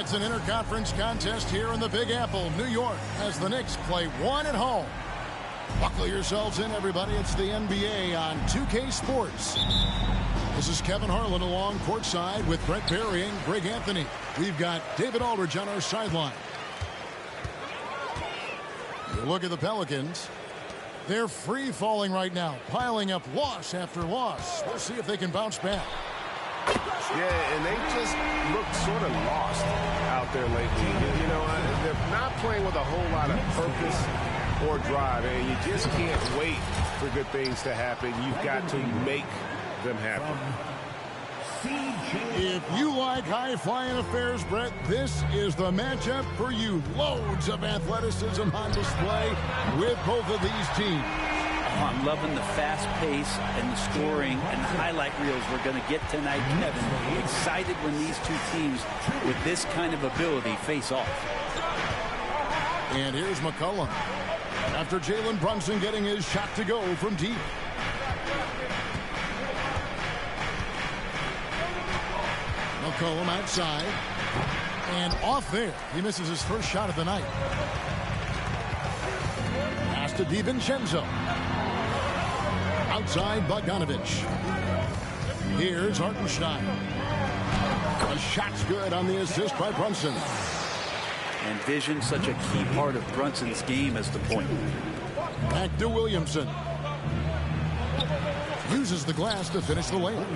It's an interconference contest here in the Big Apple, New York, as the Knicks play one at home. Buckle yourselves in, everybody. It's the NBA on 2K Sports. This is Kevin Harlan along courtside with Brett Berry and Greg Anthony. We've got David Aldridge on our sideline. You look at the Pelicans. They're free-falling right now, piling up loss after loss. We'll see if they can bounce back. Yeah, and they just look sort of lost out there lately. You know, they're not playing with a whole lot of purpose or drive, and you just can't wait for good things to happen. You've got to make them happen. If you like high-flying affairs, Brett, this is the matchup for you. Loads of athleticism on display with both of these teams. Oh, I'm loving the fast pace and the scoring and the highlight reels we're going to get tonight, Kevin. Excited when these two teams with this kind of ability face off. And here's McCollum. After Jalen Brunson getting his shot to go from deep. McCollum outside. And off there. He misses his first shot of the night. Pass to DiVincenzo. Outside Bogdanovich. Here's Hartenstein. The shot's good on the assist by Brunson. And vision, such a key part of Brunson's game as the point. Back to Williamson. Uses the glass to finish the layup.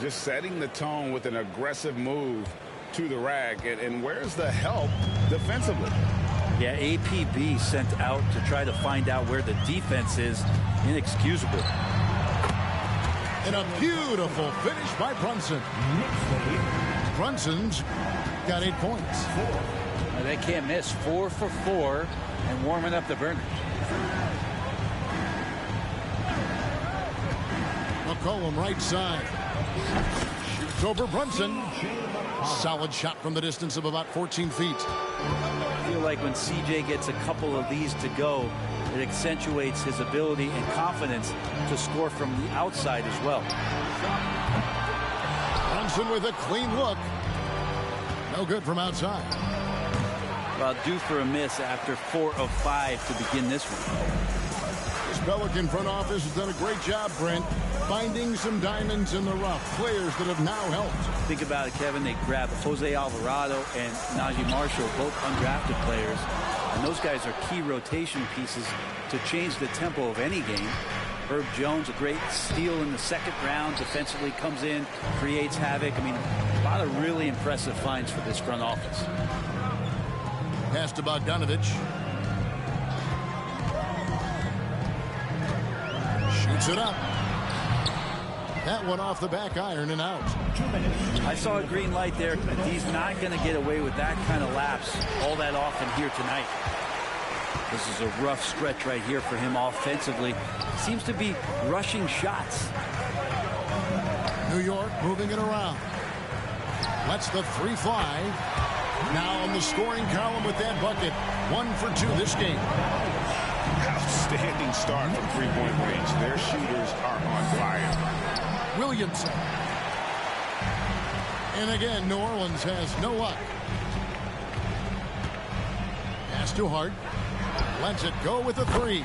Just setting the tone with an aggressive move to the rack. And where's the help defensively? Yeah, APB sent out to try to find out where the defense is. Inexcusable. And a beautiful finish by Brunson. Brunson's got 8 points. They can't miss. 4 for 4 and warming up the burners. McCollum right side. Shoots over Brunson. Solid shot from the distance of about 14 feet. I feel like when CJ gets a couple of these to go, it accentuates his ability and confidence to score from the outside as well. Brunson with a clean look. No good from outside. Well, due for a miss after 4 of 5 to begin this one. This Pelican front office has done a great job, Brent, finding some diamonds in the rough. Players that have now helped. Think about it, Kevin. They grabbed Jose Alvarado and Najee Marshall, both undrafted players. And those guys are key rotation pieces to change the tempo of any game. Herb Jones, a great steal in the second round. Defensively comes in, creates havoc. I mean, a lot of really impressive finds for this front office. Pass to Bogdanovich. Shoots it up. That one off the back iron and out. I saw a green light there, but he's not going to get away with that kind of lapse all that often here tonight. This is a rough stretch right here for him offensively. Seems to be rushing shots. New York moving it around. Lets the 3 fly. Now on the scoring column with that bucket. 1 for 2 this game. Outstanding start from three-point range. Their shooters are on fire. Williamson. And again, New Orleans has no luck. Pass to Hart. Lets it go with a 3.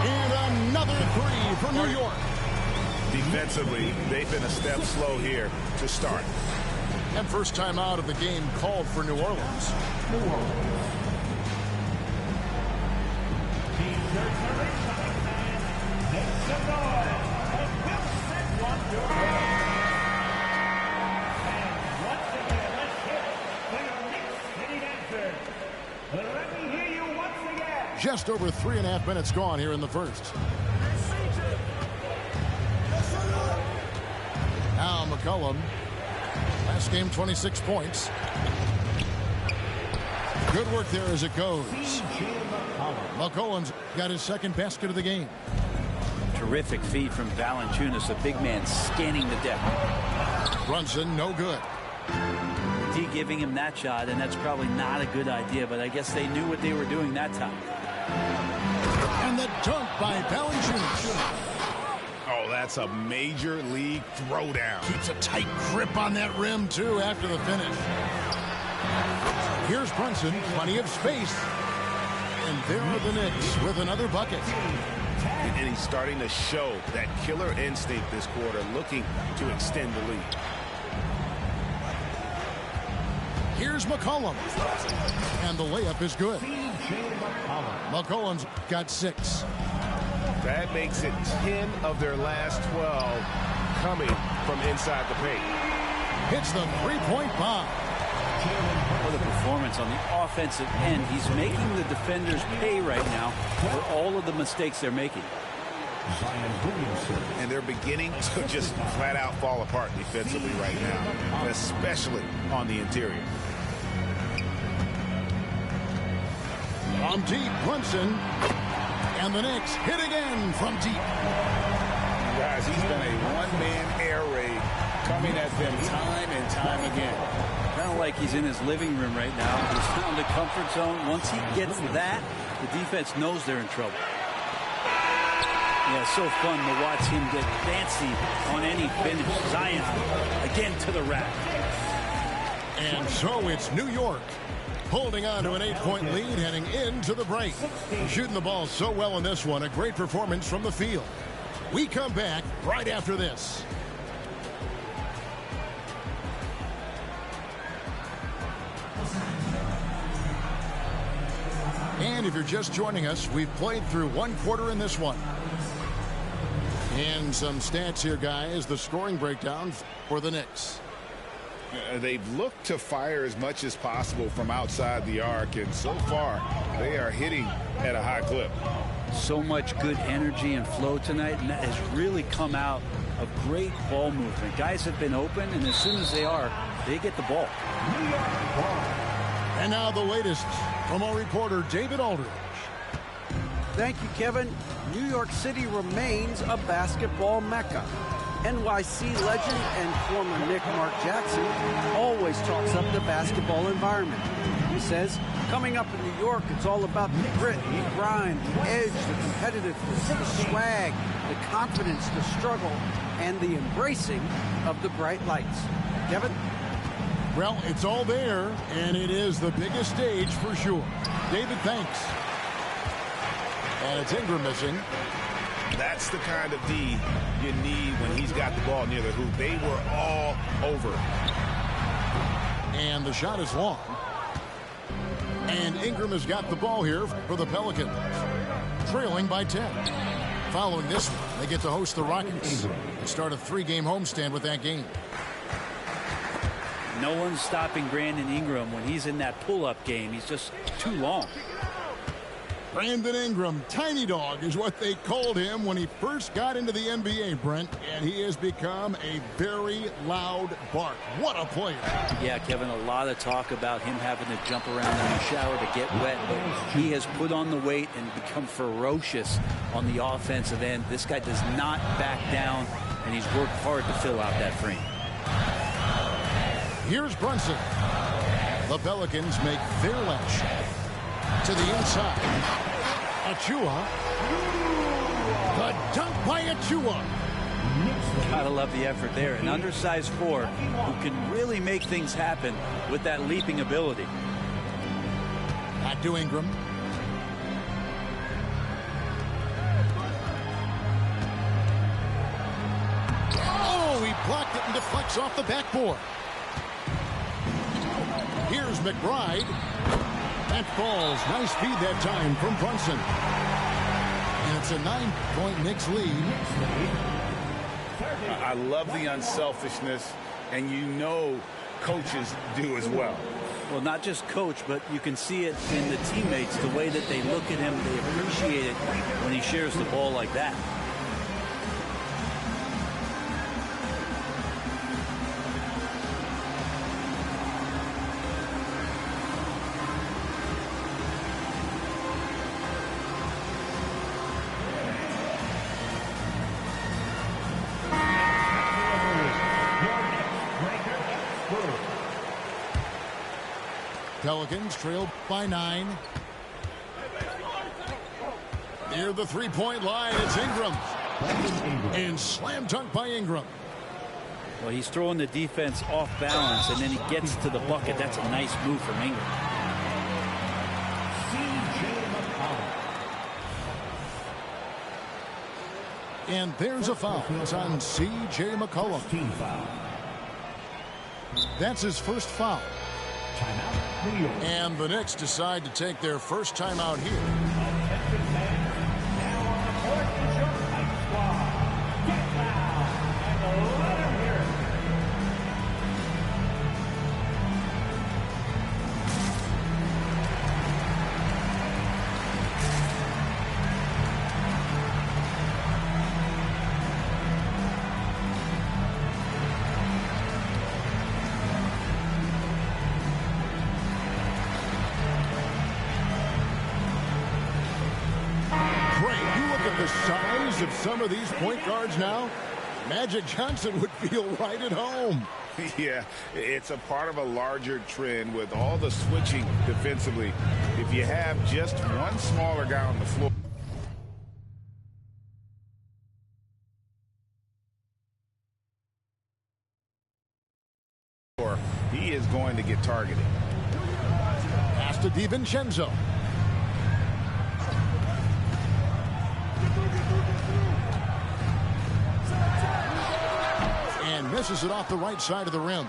And another 3 for New York. Defensively, they've been a step slow here to start. And first time out of the game called for New Orleans. Just over 3.5 minutes gone here in the first. Now McCollum. Last game, 26 points. Good work there as it goes. McCollum's got his second basket of the game. Terrific feed from Valanciunas, a big man scanning the deck. Brunson, no good. D giving him that shot, and that's probably not a good idea, but I guess they knew what they were doing that time. And the dunk by Valanciunas. Oh, that's a major league throwdown. Keeps a tight grip on that rim, too, after the finish. Here's Brunson, plenty of space. And there are the Knicks with another bucket. And he's starting to show that killer instinct this quarter, looking to extend the lead. Here's McCollum. And the layup is good. McCollum's got 6. That makes it 10 of their last 12 coming from inside the paint. Hits the three-point bomb. For the performance on the offensive end, he's making the defenders pay right now for all of the mistakes they're making. And they're beginning to just flat out fall apart defensively right now, especially on the interior. From deep, Brunson. And the Knicks hit again from deep. Guys, he's been a one-man air raid coming at them time and time again. Kind of like he's in his living room right now. He's found a comfort zone. Once he gets that, the defense knows they're in trouble. Yeah, so fun to watch him get fancy on any finish. Zion again to the rack. And so it's New York holding on to an 8-point lead heading into the break. Shooting the ball so well in this one. A great performance from the field. We come back right after this. And if you're just joining us, we've played through one quarter in this one. And some stats here, guys. The scoring breakdown for the Knicks. They've looked to fire as much as possible from outside the arc, and so far they are hitting at a high clip. So much good energy and flow tonight, and that has really come out of great ball movement. Guys have been open, and as soon as they are, they get the ball. And now the latest from our reporter, David Aldridge. Thank you, Kevin. New York City remains a basketball mecca. NYC legend and former Knick Mark Jackson always talks up the basketball environment. He says, coming up in New York, it's all about the grit, the grind, the edge, the competitiveness, the swag, the confidence, the struggle, and the embracing of the bright lights. Kevin? Well, it's all there, and it is the biggest stage for sure. David, thanks. And it's Ingram missing. That's the kind of D you need when he's got the ball near the hoop. They were all over. And the shot is long. And Ingram has got the ball here for the Pelicans. Trailing by 10. Following this one, they get to host the Rockets. And start a 3-game homestand with that game. No one's stopping Brandon Ingram when he's in that pull-up game. He's just too long. Brandon Ingram, tiny dog is what they called him when he first got into the NBA, Brent, and he has become a very loud bark. What a player. Yeah, Kevin, a lot of talk about him having to jump around in the shower to get wet, but he has put on the weight and become ferocious on the offensive end. This guy does not back down, and he's worked hard to fill out that frame. Here's Brunson. The Pelicans make their last shot. To the inside. Achua. The dunk by Achua. Gotta love the effort there. An undersized forward who can really make things happen with that leaping ability. Back to Ingram. Oh, he blocked it and deflects off the backboard. Here's McBride. That falls. Nice feed that time from Brunson. And it's a 9-point Knicks lead. I love the unselfishness, and you know coaches do as well. Well, not just coach, but you can see it in the teammates, the way that they look at him. They appreciate it when he shares the ball like that. Pelicans trailed by 9. Near the 3-point line, it's Ingram. And slam dunk by Ingram. Well, he's throwing the defense off balance, and then he gets to the bucket. That's a nice move from Ingram. And there's a foul. It's on C.J. McCollum. That's his first foul. And the Knicks decide to take their first timeout here. The size of some of these point guards now, Magic Johnson would feel right at home. Yeah, it's a part of a larger trend with all the switching defensively. If you have just one smaller guy on the floor, he is going to get targeted. Pass to DiVincenzo. And misses it off the right side of the rim.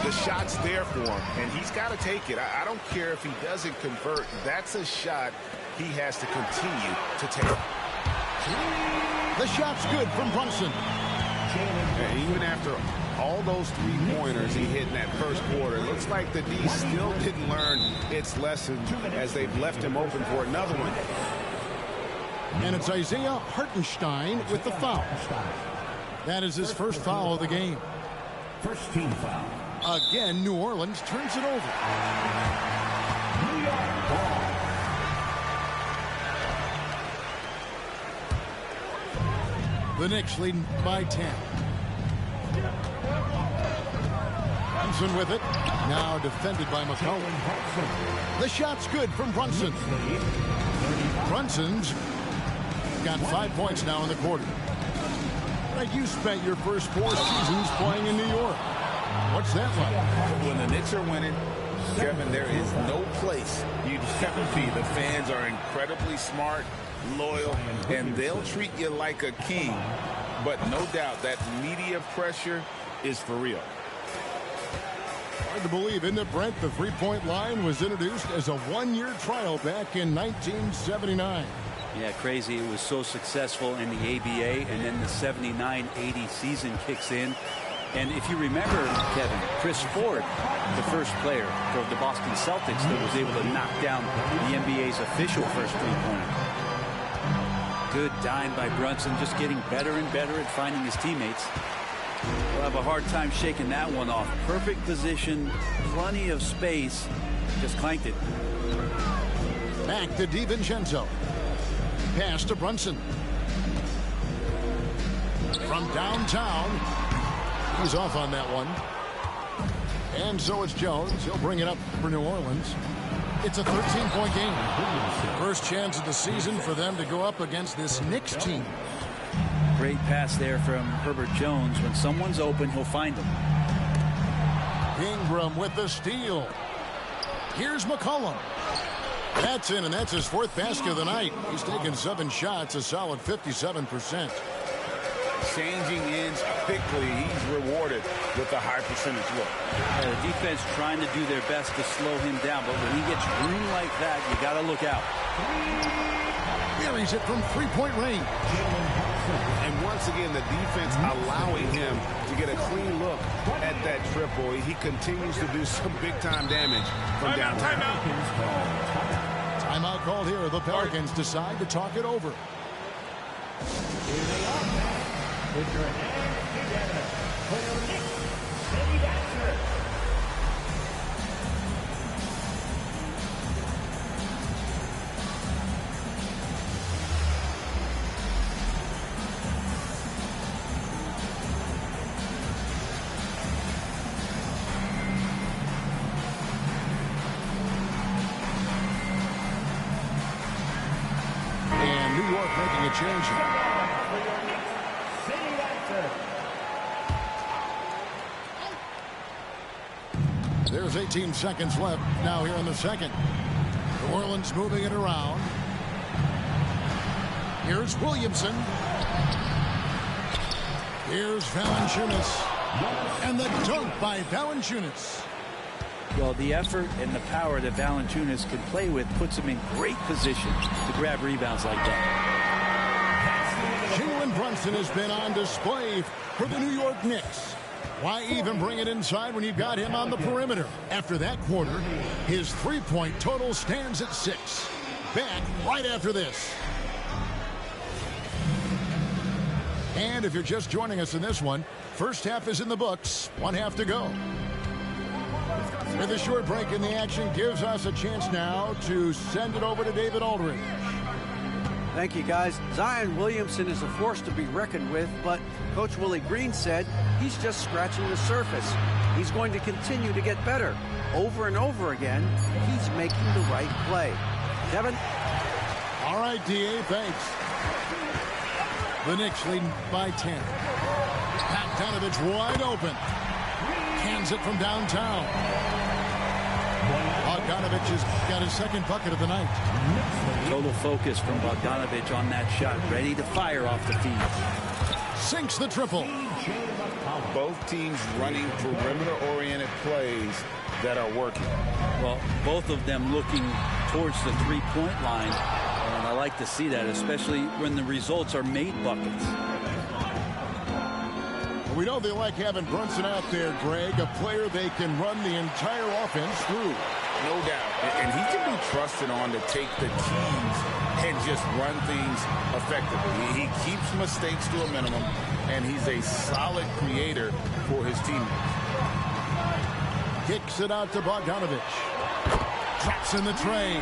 The shot's there for him, and he's got to take it. I don't care if he doesn't convert. That's a shot he has to continue to take. The shot's good from Brunson. And even after all those three-pointers he hit in that first quarter, it looks like the D still didn't learn its lesson as they've left him open for another one. And it's Isaiah Hartenstein with the foul. That is his first foul of the game. First team foul. Again, New Orleans turns it over. New York ball. The Knicks leading by 10. Brunson with it. Now defended by McCollum. The shot's good from Brunson. Brunson's got 5 points now in the quarter. You spent your first 4 seasons playing in New York. What's that like? When the Knicks are winning, Kevin, there is no place you'd ever be. The fans are incredibly smart, loyal, and they'll treat you like a king. But no doubt that media pressure is for real. Hard to believe, isn't it, Brent? The three-point line was introduced as a one-year trial back in 1979. Yeah, crazy. It was so successful in the ABA, and then the 79-80 season kicks in. And if you remember, Kevin, Chris Ford, the first player for the Boston Celtics that was able to knock down the NBA's official first three-pointer. Good dime by Brunson, just getting better and better at finding his teammates. We'll have a hard time shaking that one off. Perfect position, plenty of space, just clanked it. Back to DiVincenzo. Pass to Brunson. From downtown. He's off on that one. And so it's Jones. He'll bring it up for New Orleans. It's a 13-point game. First chance of the season for them to go up against this Knicks team. Great pass there from Herbert Jones. When someone's open, he'll find them. Ingram with the steal. Here's McCollum. That's in, and that's his 4th basket of the night. He's taken 7 shots, a solid 57%. Changing ends quickly. He's rewarded with a high percentage look. The defense trying to do their best to slow him down, but when he gets room like that, you got to look out. Buries it from three-point range. And once again, the defense allowing him to get a clean look at that triple. He continues to do some big-time damage from downtown. Timeout called here. The Pelicans decide to talk it over. Here they are. Put your hands together for your Knicks City Dancers. And New York making a change. for your Knicks, City Dancer. There's 18 seconds left now here in the second. New Orleans moving it around. Here's Williamson. Here's Valanciunas. And the dunk by Valanciunas. Well, the effort and the power that Valanciunas can play with puts him in great position to grab rebounds like that. Jalen Brunson has been on display for the New York Knicks. Why even bring it inside when you've got him on the perimeter? After that quarter, his three-point total stands at 6. Back right after this. And if you're just joining us in this one, first half is in the books. 1 half to go. With a short break in the action gives us a chance now to send it over to David Aldridge. Thank you, guys. Zion Williamson is a force to be reckoned with, but Coach Willie Green said he's just scratching the surface. He's going to continue to get better. Over and over again, he's making the right play. Kevin? All right, D.A., thanks. The Knicks leading by 10. Bogdanovich wide open. Cans it from downtown. Bogdanovich has got his second bucket of the night. Total focus from Bogdanovich on that shot. Ready to fire off the feed. Sinks the triple. Both teams running perimeter-oriented plays that are working. Well, both of them looking towards the three-point line. And I like to see that, especially when the results are made buckets. We know they like having Brunson out there, Greg, a player they can run the entire offense through. No doubt. And he can be trusted on to take the keys and just run things effectively. He keeps mistakes to a minimum, and he's a solid creator for his teammates. Kicks it out to Bogdanovich. Drops in the tray.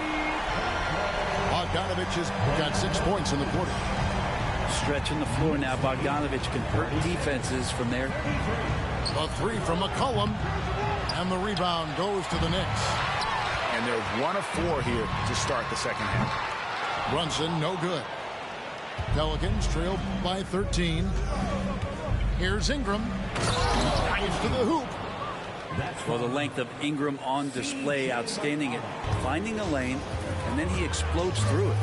Bogdanovich has got 6 points in the quarter. Stretching the floor now. Bogdanovich can hurt defenses from there. A three from McCollum. And the rebound goes to the Knicks. And they're 1 of 4 here to start the second half. Brunson, no good. Pelicans trail by 13. Here's Ingram. Drives to the hoop. Well, the length of Ingram on display, outstanding at finding a lane, and then he explodes through it.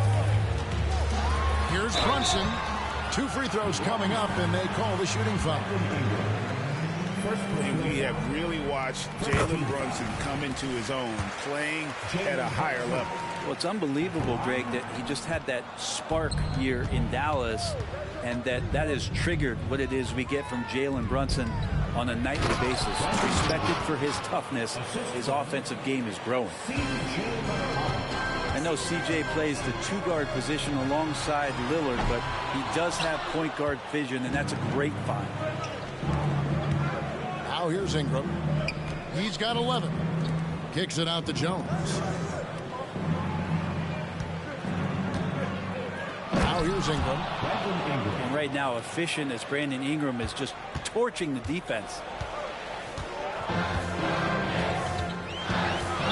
Here's Brunson. 2 free throws coming up, and they call the shooting foul. And we have really watched Jalen Brunson come into his own, playing at a higher level. Well, it's unbelievable, Greg, that he just had that spark here in Dallas, and that has triggered what it is we get from Jalen Brunson on a nightly basis. Respected for his toughness, his offensive game is growing. I know CJ plays the 2-guard position alongside Lillard, but he does have point guard vision, and that's a great find. Now here's Ingram. He's got 11. Kicks it out to Jones. Now here's Ingram. And right now, efficient as Brandon Ingram is just torching the defense.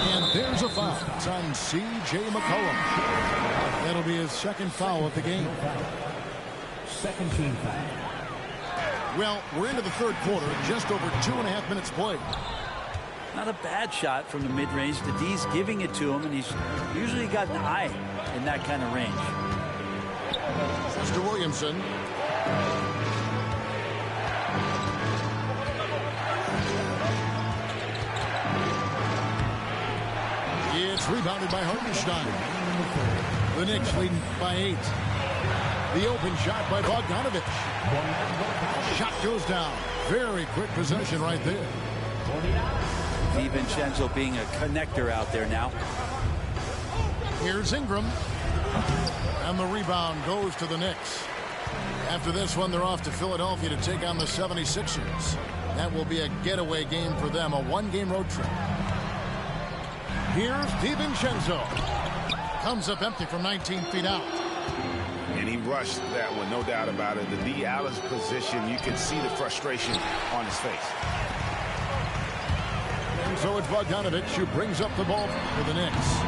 And there's a foul. It's on C.J. McCollum. That'll be his second foul of the game. Second team foul. Well, we're into the third quarter. Just over 2.5 minutes played. Not a bad shot from the mid-range. The D's giving it to him, and he's usually got an eye in that kind of range. Mr. Williamson. It's rebounded by Hartenstein. The Knicks leading by 8. The open shot by Bogdanovich. Shot goes down. Very quick possession right there. DiVincenzo being a connector out there now. Here's Ingram. And the rebound goes to the Knicks. After this one, they're off to Philadelphia to take on the 76ers. That will be a getaway game for them, a 1-game road trip. Here's DiVincenzo. Comes up empty from 19 feet out. And he rushed that one, no doubt about it. The D. Allen's position, you can see the frustration on his face. And so it's Bogdanovich who brings up the ball for the Knicks.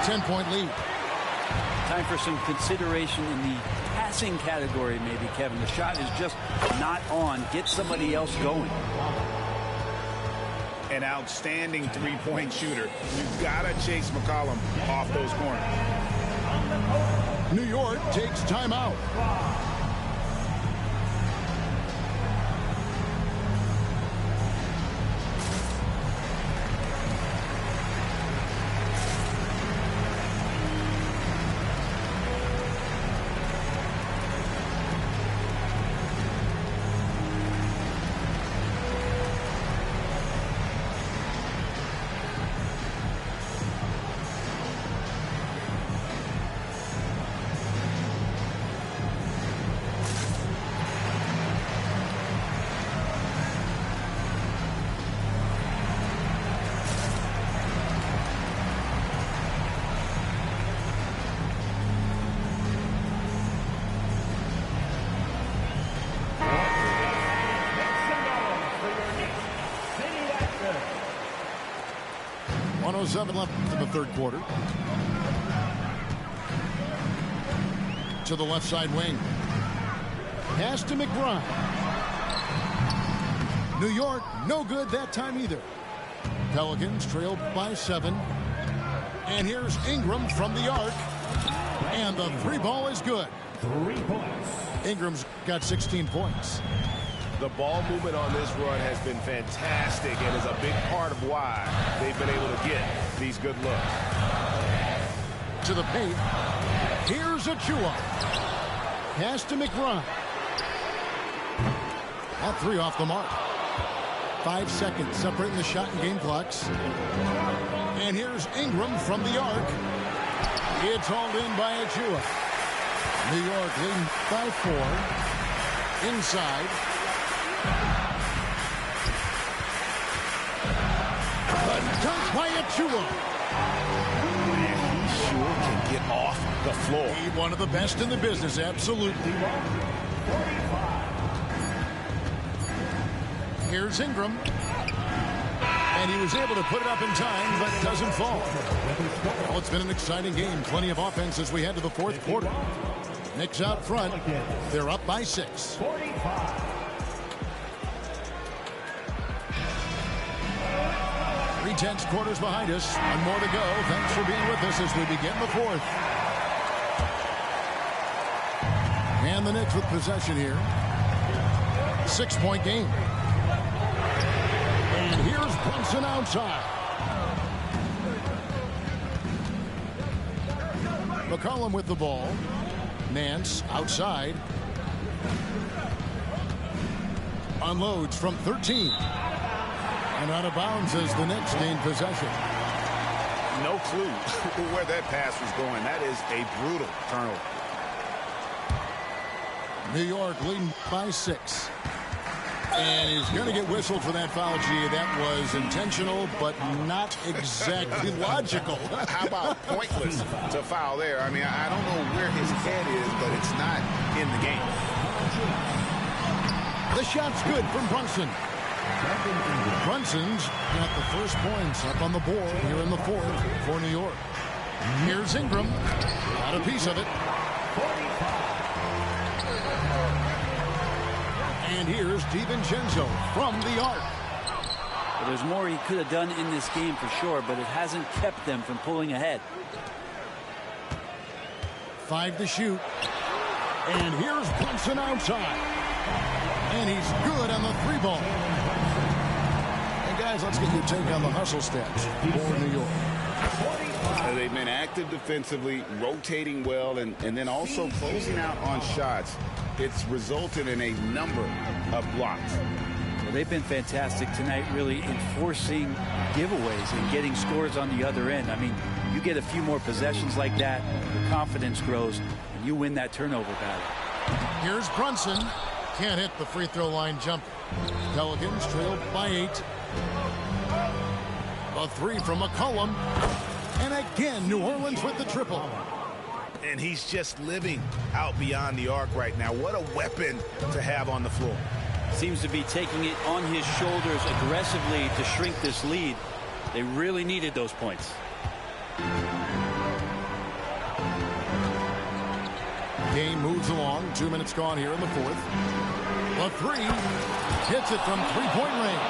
10-point lead. Time for some consideration in the passing category, maybe, Kevin. The shot is just not on. Get somebody else going. An outstanding three-point shooter. You've got to chase McCollum off those corners. New York takes timeout. .07 left in the third quarter. To the left side wing. Pass to McBride. New York, no good that time either. Pelicans trailed by 7. And here's Ingram from the arc. And the three ball is good. 3 points. Ingram's got 16 points. The ball movement on this run has been fantastic and is a big part of why they've been able to get these good looks. To the paint. Here's Achua. Pass to McBride. That three off the mark. 5 seconds separating the shot and game clocks. And here's Ingram from the arc. It's hauled in by Achua. New York leading by 4. Inside. A dunk by Achua. Man, he sure can get off the floor. He's one of the best in the business, absolutely. Here's Ingram. And he was able to put it up in time, but doesn't fall. Well, it's been an exciting game. Plenty of offense as we head to the fourth quarter. Knicks out front. They're up by 6. 45. 3/10 quarters behind us. One more to go. Thanks for being with us as we begin the fourth. And the Knicks with possession here. 6-point game. And here's Brunson outside. McCollum with the ball. Nance outside. Unloads from 13. And out of bounds as the Knicks gain possession. No clue where that pass was going. That is a brutal turnover. New York leading by 6. And he's going to get whistled for that foul. Gee, that was intentional, but not exactly logical. How about pointless to foul there? I mean, I don't know where his head is, but it's not in the game. The shot's good from Brunson. Brunson's got the first points up on the board here in the fourth for New York. Here's Ingram. Got a piece of it. And here's DiVincenzo from the arc. Well, there's more he could have done in this game for sure, but it hasn't kept them from pulling ahead. 5 to shoot. And here's Brunson outside. And he's good on the 3 ball. And guys, let's get your take on the hustle stats for New York. They've been active defensively, rotating well, and then also closing out on shots. It's resulted in a number of blocks. Well, they've been fantastic tonight, really enforcing giveaways and getting scores on the other end. I mean, you get a few more possessions like that, your confidence grows, and you win that turnover battle. Here's Brunson. Can't hit the free throw line jumper. Pelicans trailed by 8. A 3 from McCollum. And again, New Orleans with the triple. And he's just living out beyond the arc right now. What a weapon to have on the floor. Seems to be taking it on his shoulders aggressively to shrink this lead. They really needed those points. Game moves along. 2 minutes gone here in the fourth. The three. Hits it from three-point range.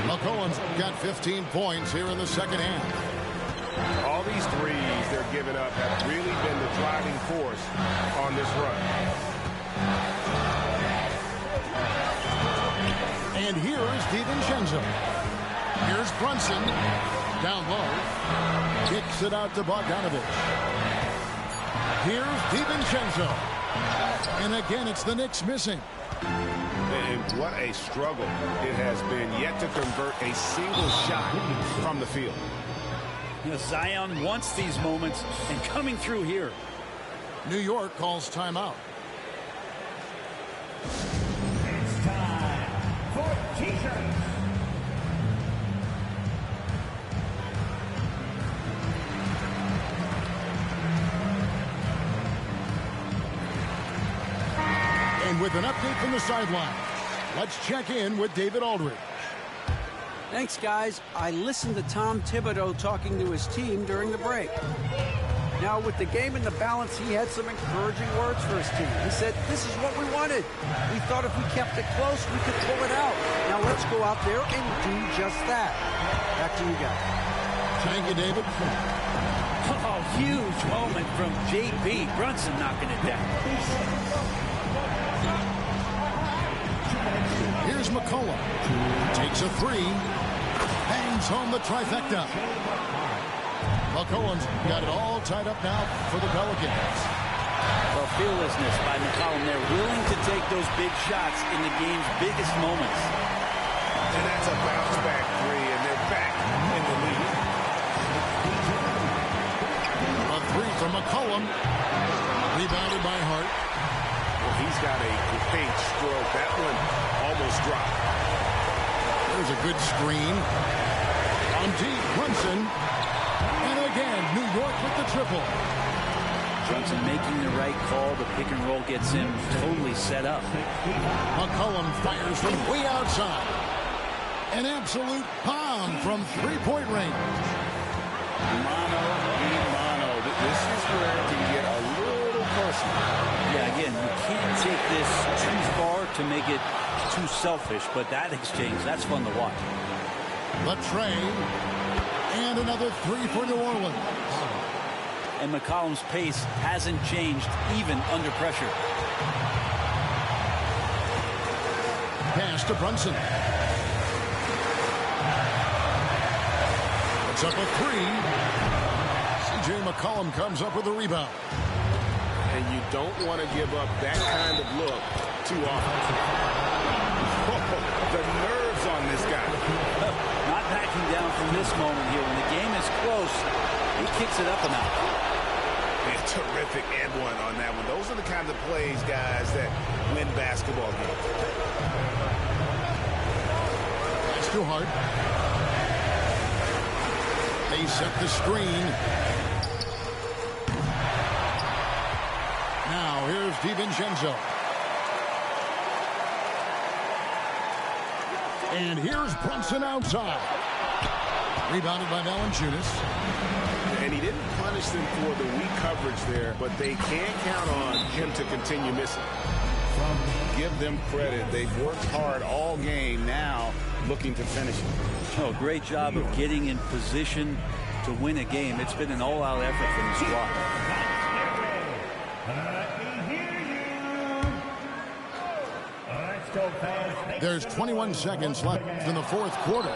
McCollum's got 15 points here in the second half. All these threes they're giving up have really been the driving force on this run. And here is DiVincenzo. Here's Brunson. Down low. Kicks it out to Bogdanovich. Here's DiVincenzo. And again, it's the Knicks missing. And what a struggle it has been yet to convert a single shot from the field. You know, Zion wants these moments, and coming through here. New York calls timeout. It's time for T-shirts. And with an update from the sideline, let's check in with David Aldridge. Thanks, guys. I listened to Tom Thibodeau talking to his team during the break. Now, with the game in the balance, he had some encouraging words for his team. He said, this is what we wanted. We thought if we kept it close, we could pull it out. Now, let's go out there and do just that. Back to you guys. Thank you, David. Oh, huge moment from J.B. Brunson knocking it down. Here's McCollum. Takes a three. Hangs home the trifecta. McCollum's got it all tied up now for the Pelicans. Well, fearlessness by McCollum. They're willing to take those big shots in the game's biggest moments. And that's a bounce-back three, and they're back in the lead. A three from McCollum. Rebounded by Hart. Well, he's got a great stroke. That one almost dropped. There's a good screen. On deep, Brunson. And again, New York with the triple. Brunson making the right call. The pick and roll gets him totally set up. McCollum fires from way outside. An absolute bomb from three-point range. Mano a mano. This is where it can get a little personal. Yeah, again, you can't take this too far to make it too selfish, but that exchange, that's fun to watch. The tray. And another three for New Orleans. And McCollum's pace hasn't changed even under pressure. Pass to Brunson. It's up a three. C.J. McCollum comes up with a rebound. And you don't want to give up that kind of look too often. The nerves on this guy. Not backing down from this moment here. When the game is close, he kicks it up a notch. A terrific and one on that one. Those are the kinds of plays, guys, that win basketball games. That's too hard. They set the screen. Now here's DiVincenzo. And here's Brunson outside. Rebounded by Valanciunas. And he didn't punish them for the weak coverage there, but they can't count on him to continue missing. Give them credit. They've worked hard all game, now looking to finish it. Oh, great job of getting in position to win a game. It's been an all-out effort from the squad. There's 21 seconds left in the fourth quarter.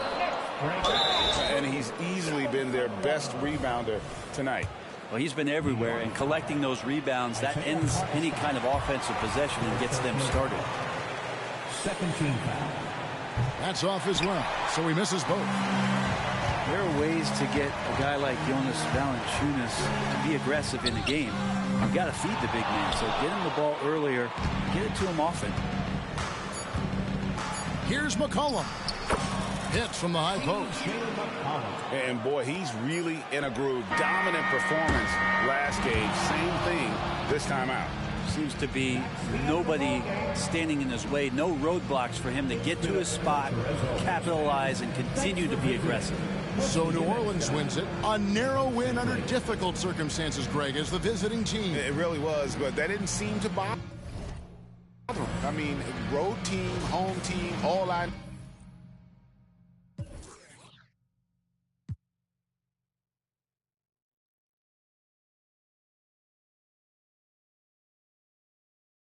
And he's easily been their best rebounder tonight. Well, he's been everywhere, and collecting those rebounds, that ends any kind of offensive possession and gets them started. Second team foul. That's off as well, so he misses both. There are ways to get a guy like Jonas Valanciunas to be aggressive in the game. You've got to feed the big man, so get him the ball earlier, get it to him often. Here's McCollum. Hits from the high post. And boy, he's really in a groove. Dominant performance last game. Same thing this time out. Seems to be nobody standing in his way. No roadblocks for him to get to his spot, capitalize, and continue to be aggressive. So New Orleans wins it. A narrow win under difficult circumstances, Greg, as the visiting team. It really was, but that didn't seem to bother them. I mean, road team, home team, all I